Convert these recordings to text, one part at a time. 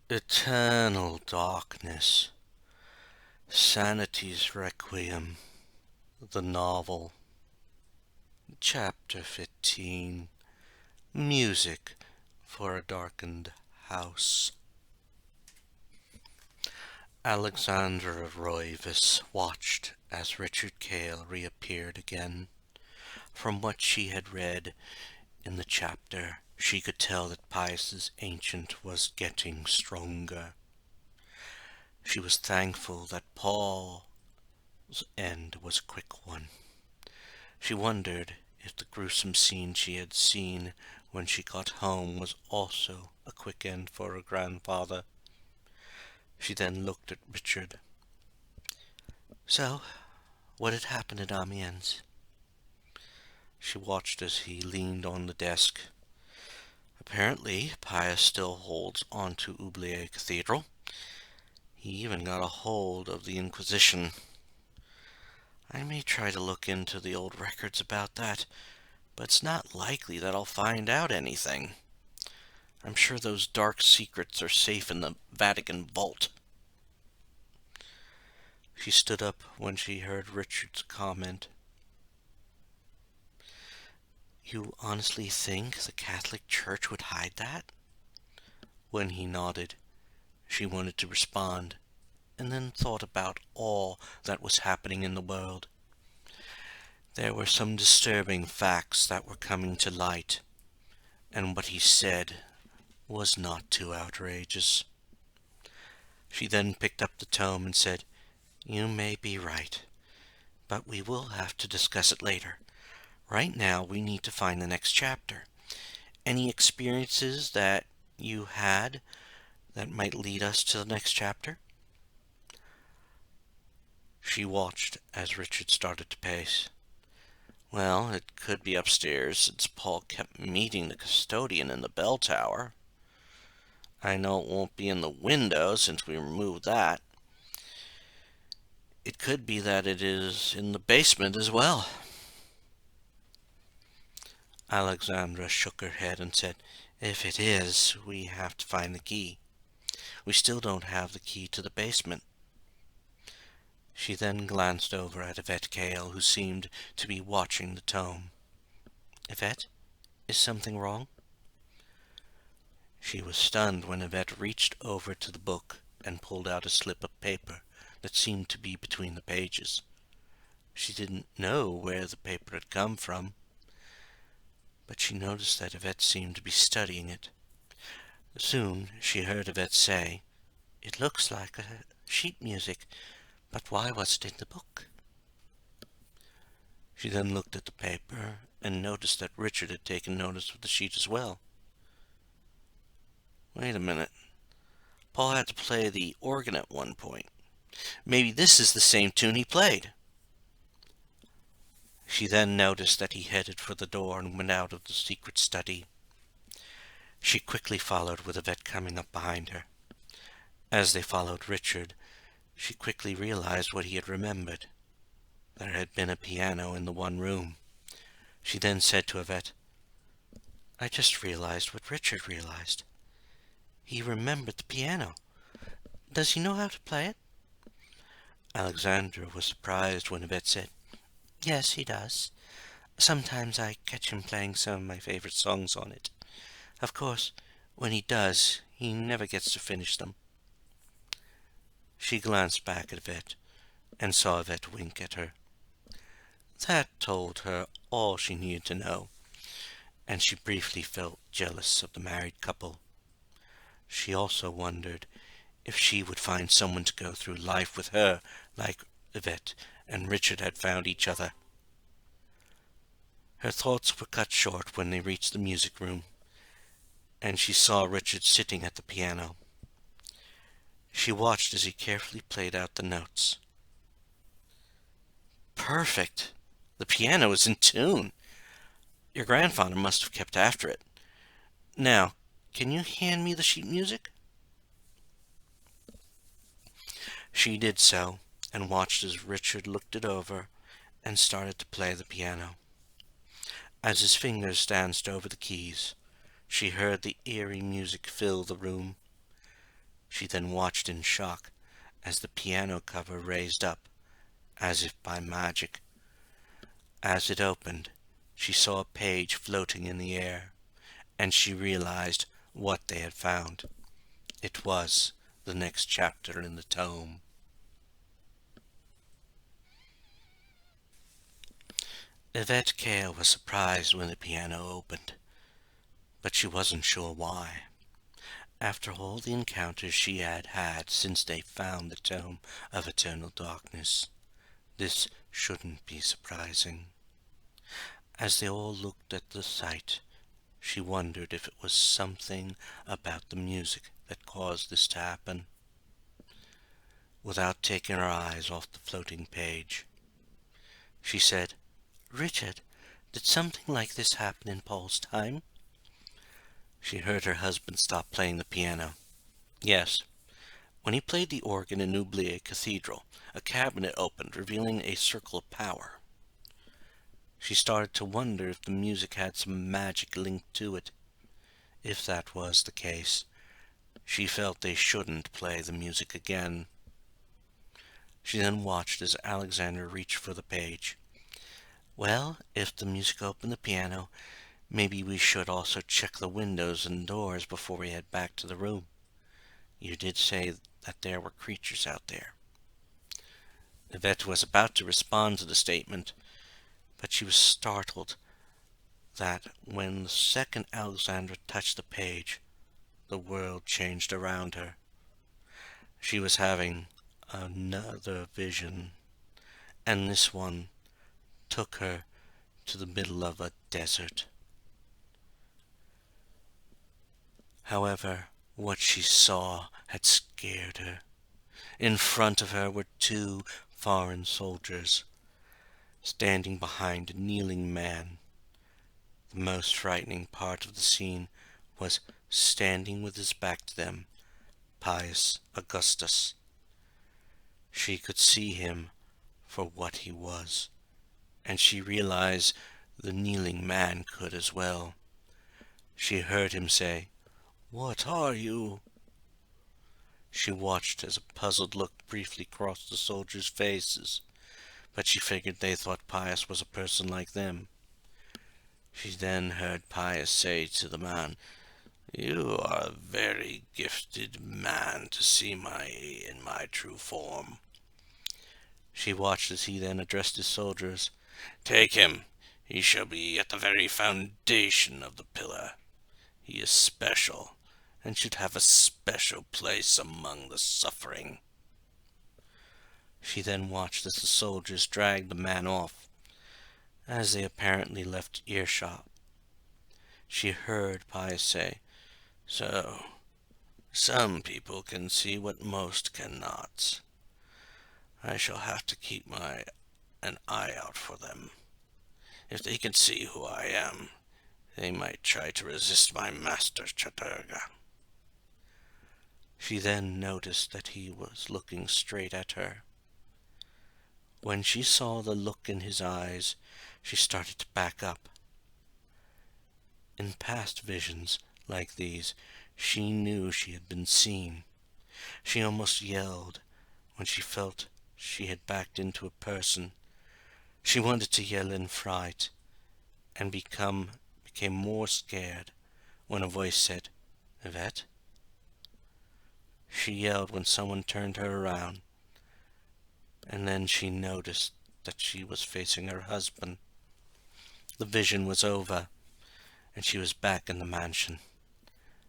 Eternal Darkness, Sanity's Requiem, the novel, Chapter 15, Music for a Darkened House. Alexandra Roivas watched as Richard Cale reappeared again. From what she had read in the chapter, she could tell that Pius's ancient was getting stronger. She was thankful that Paul's end was a quick one. She wondered if the gruesome scene she had seen when she got home was also a quick end for her grandfather. She then looked at Richard. "So, what had happened at Amiens?" She watched as he leaned on the desk. "Apparently, Pius still holds on to Oubliette Cathedral. He even got a hold of the Inquisition. I may try to look into the old records about that, but it's not likely that I'll find out anything. I'm sure those dark secrets are safe in the Vatican vault." She stood up when she heard Richard's comment. "You honestly think the Catholic Church would hide that?" When he nodded, she wanted to respond, and then thought about all that was happening in the world. There were some disturbing facts that were coming to light, and what he said was not too outrageous. She then picked up the tome and said, "You may be right, but we will have to discuss it later. Right now, we need to find the next chapter. Any experiences that you had that might lead us to the next chapter?" She watched as Richard started to pace. "Well, it could be upstairs, since Paul kept meeting the custodian in the bell tower. I know it won't be in the window, since we removed that. It could be that it is in the basement as well." Alexandra shook her head and said, "If it is, we have to find the key. We still don't have the key to the basement." She then glanced over at Yvette Cale, who seemed to be watching the tome. "Yvette, is something wrong?" She was stunned when Yvette reached over to the book and pulled out a slip of paper that seemed to be between the pages. She didn't know where the paper had come from, but she noticed that Yvette seemed to be studying it. Soon she heard Yvette say, "It looks like a sheet music, but why was it in the book?" She then looked at the paper and noticed that Richard had taken notice of the sheet as well. "Wait a minute. Paul had to play the organ at one point. Maybe this is the same tune he played." She then noticed that he headed for the door and went out of the secret study. She quickly followed, with Yvette coming up behind her. As they followed Richard, she quickly realized what he had remembered. There had been a piano in the one room. She then said to Yvette, "I just realized what Richard realized. He remembered the piano. Does he know how to play it?" Alexandra was surprised when Yvette said, "Yes, he does. Sometimes I catch him playing some of my favorite songs on it. Of course, when he does, he never gets to finish them." She glanced back at Yvette and saw Yvette wink at her. That told her all she needed to know, and she briefly felt jealous of the married couple. She also wondered if she would find someone to go through life with her like Yvette and Richard had found each other. Her thoughts were cut short when they reached the music room, and she saw Richard sitting at the piano. She watched as he carefully played out the notes. "Perfect! The piano is in tune. Your grandfather must have kept after it. Now, can you hand me the sheet music?" She did so, and watched as Richard looked it over and started to play the piano. As his fingers danced over the keys, she heard the eerie music fill the room. She then watched in shock as the piano cover raised up, as if by magic. As it opened, she saw a page floating in the air, and she realized what they had found. It was the next chapter in the tome. Yvette Kale was surprised when the piano opened, but she wasn't sure why. After all the encounters she had had since they found the Tome of Eternal Darkness, this shouldn't be surprising. As they all looked at the sight, she wondered if it was something about the music that caused this to happen. Without taking her eyes off the floating page, she said, "Richard, did something like this happen in Paul's time?" She heard her husband stop playing the piano. Yes. When he played the organ in Oubliette Cathedral, a cabinet opened, revealing a circle of power. She started to wonder if the music had some magic link to it. If that was the case, she felt they shouldn't play the music again. She then watched as Alexander reached for the page. "Well, if the music opened the piano, maybe we should also check the windows and doors before we head back to the room. You did say that there were creatures out there." Yvette was about to respond to the statement, but she was startled that when the second Alexandra touched the page, the world changed around her. She was having another vision, and this one took her to the middle of a desert. However, what she saw had scared her. In front of her were two foreign soldiers, standing behind a kneeling man. The most frightening part of the scene was standing with his back to them, Pius Augustus. She could see him for what he was, and she realized the kneeling man could as well. She heard him say, "What are you?" She watched as a puzzled look briefly crossed the soldiers' faces, but she figured they thought Pius was a person like them. She then heard Pius say to the man, "You are a very gifted man to see in my true form." She watched as he then addressed his soldiers. "Take him. He shall be at the very foundation of the pillar. He is special, and should have a special place among the suffering." She then watched as the soldiers dragged the man off. As they apparently left earshot, she heard Pius say, "So, some people can see what most cannot. I shall have to keep an eye out for them. If they can see who I am, they might try to resist my master Chaturga." She then noticed that he was looking straight at her. When she saw the look in his eyes, she started to back up. In past visions like these, she knew she had been seen. She almost yelled when she felt she had backed into a person. She wanted to yell in fright, and became more scared when a voice said, "Yvette?" She yelled when someone turned her around, and then she noticed that she was facing her husband. The vision was over, and she was back in the mansion.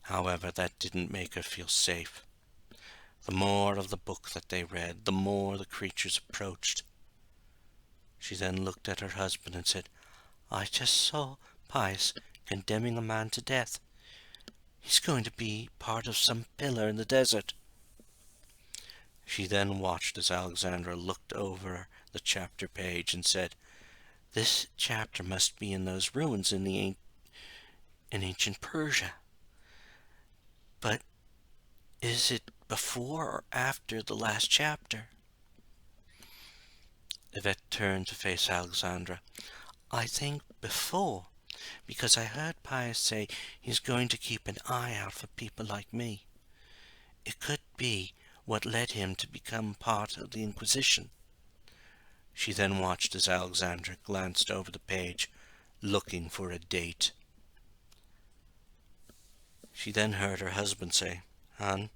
However, that didn't make her feel safe. The more of the book that they read, the more the creatures approached. She then looked at her husband and said, "I just saw Pius condemning a man to death. He's going to be part of some pillar in the desert." She then watched as Alexandra looked over the chapter page and said, "This chapter must be in those ruins in ancient Persia. But is it before or after the last chapter?" Yvette turned to face Alexandra. "I think before, because I heard Pius say he's going to keep an eye out for people like me. It could be what led him to become part of the Inquisition. She then watched as Alexandra glanced over the page, looking for a date. She then heard her husband say, "Hon,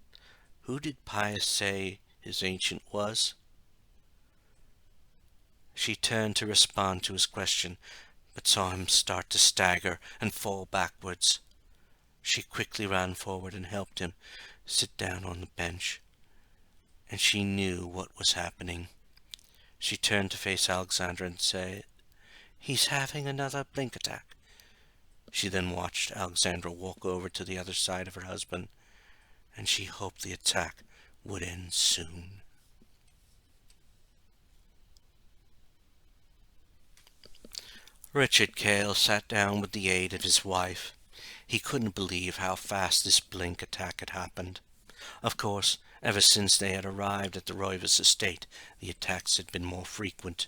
who did Pius say his ancient was?" She turned to respond to his question, but saw him start to stagger and fall backwards. She quickly ran forward and helped him sit down on the bench, and she knew what was happening. She turned to face Alexandra and said, "He's having another blink attack." She then watched Alexandra walk over to the other side of her husband, and she hoped the attack would end soon. Richard Cale sat down with the aid of his wife. He couldn't believe how fast this blink attack had happened. Of course, ever since they had arrived at the Roivas estate, the attacks had been more frequent.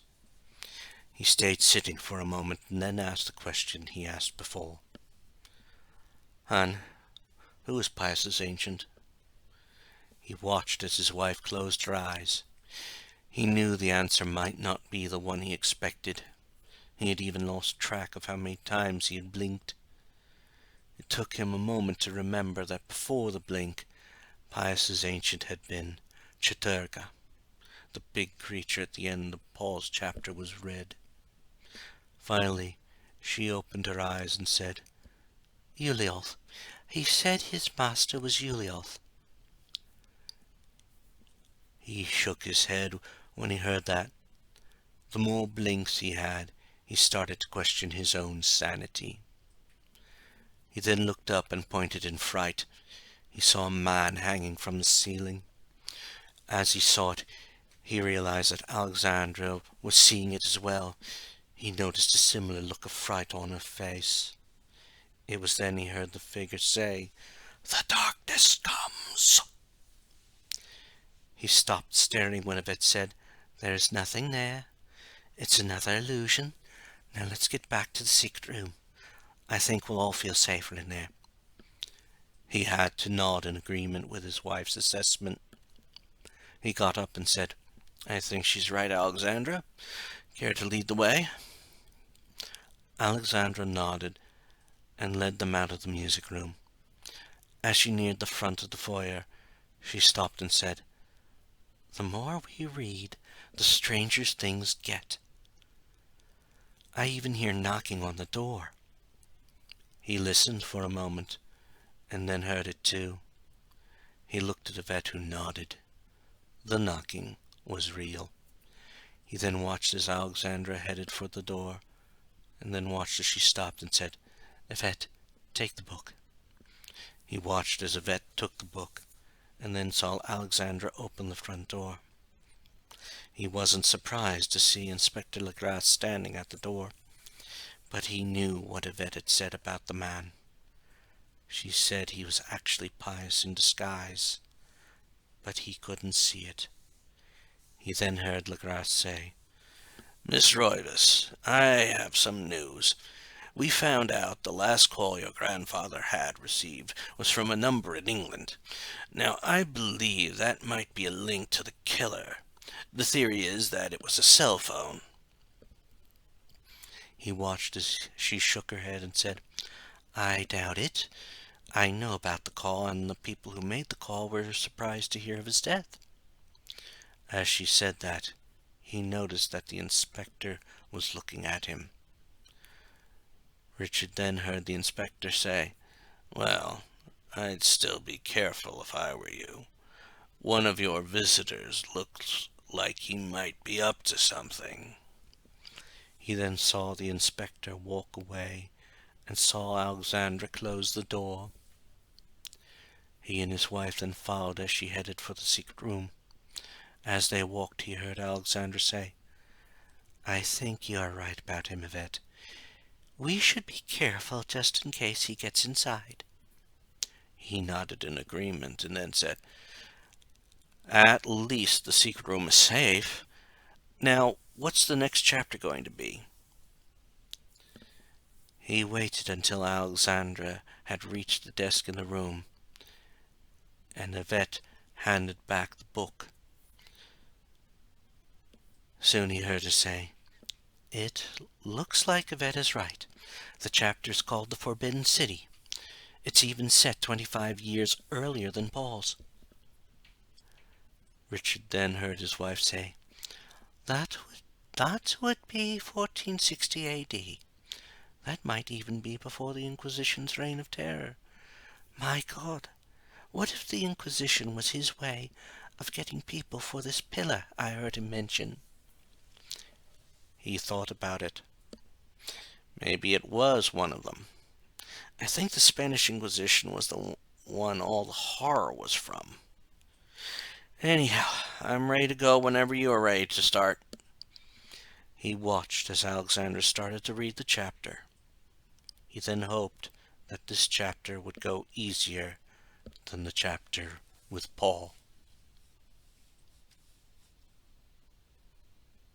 He stayed sitting for a moment and then asked the question he asked before. "Hon, who is Pius's ancient?" He watched as his wife closed her eyes. He knew the answer might not be the one he expected. He had even lost track of how many times he had blinked. It took him a moment to remember that before the blink, Pius's ancient had been Chaturga. The big creature at the end of Paul's chapter was red. Finally, she opened her eyes and said, "Ulioth. He said his master was Ulioth." He shook his head when he heard that. The more blinks he had, he started to question his own sanity. He then looked up and pointed in fright. He saw a man hanging from the ceiling. As he saw it, he realized that Alexandra was seeing it as well. He noticed a similar look of fright on her face. It was then he heard the figure say, "The darkness comes." He stopped staring when Yvette said, "There is nothing there. It's another illusion. Now let's get back to the secret room. I think we'll all feel safer in there." He had to nod in agreement with his wife's assessment. He got up and said, "I think she's right, Alexandra. Care to lead the way?" Alexandra nodded and led them out of the music room. As she neared the front of the foyer, she stopped and said, "The more we read, the stranger things get. I even hear knocking on the door." He listened for a moment, and then heard it too. He looked at Yvette, who nodded. The knocking was real. He then watched as Alexandra headed for the door, and then watched as she stopped and said, "Yvette, take the book." He watched as Yvette took the book, and then saw Alexandra open the front door. He wasn't surprised to see Inspector Legrasse standing at the door, but he knew what Yvette had said about the man. She said he was actually Pius in disguise, but he couldn't see it. He then heard Legrasse say, "Miss Roivas, I have some news. We found out the last call your grandfather had received was from a number in England. Now, I believe that might be a link to the killer. The theory is that it was a cell phone." He watched as she shook her head and said, "I doubt it. I know about the call, and the people who made the call were surprised to hear of his death." As she said that, he noticed that the inspector was looking at him. Richard then heard the inspector say, "Well, I'd still be careful if I were you. One of your visitors looks like he might be up to something." He then saw the inspector walk away and saw Alexandra close the door. He and his wife then followed as she headed for the secret room. As they walked, he heard Alexandra say, "I think you are right about him, Yvette. We should be careful just in case he gets inside." He nodded in agreement and then said, "At least the secret room is safe. Now, what's the next chapter going to be?" He waited until Alexandra had reached the desk in the room, and Yvette handed back the book. Soon he heard her say, "It looks like Yvette is right. The chapter's called The Forbidden City. It's even set 25 years earlier than Paul's." Richard then heard his wife say, That would be 1460 A.D. That might even be before the Inquisition's reign of terror. My God, what if the Inquisition was his way of getting people for this pillar I heard him mention? He thought about it. Maybe it was one of them. I think the Spanish Inquisition was the one all the horror was from. Anyhow, I'm ready to go whenever you are ready to start. He watched as Alexander started to read the chapter. He then hoped that this chapter would go easier than the chapter with Paul.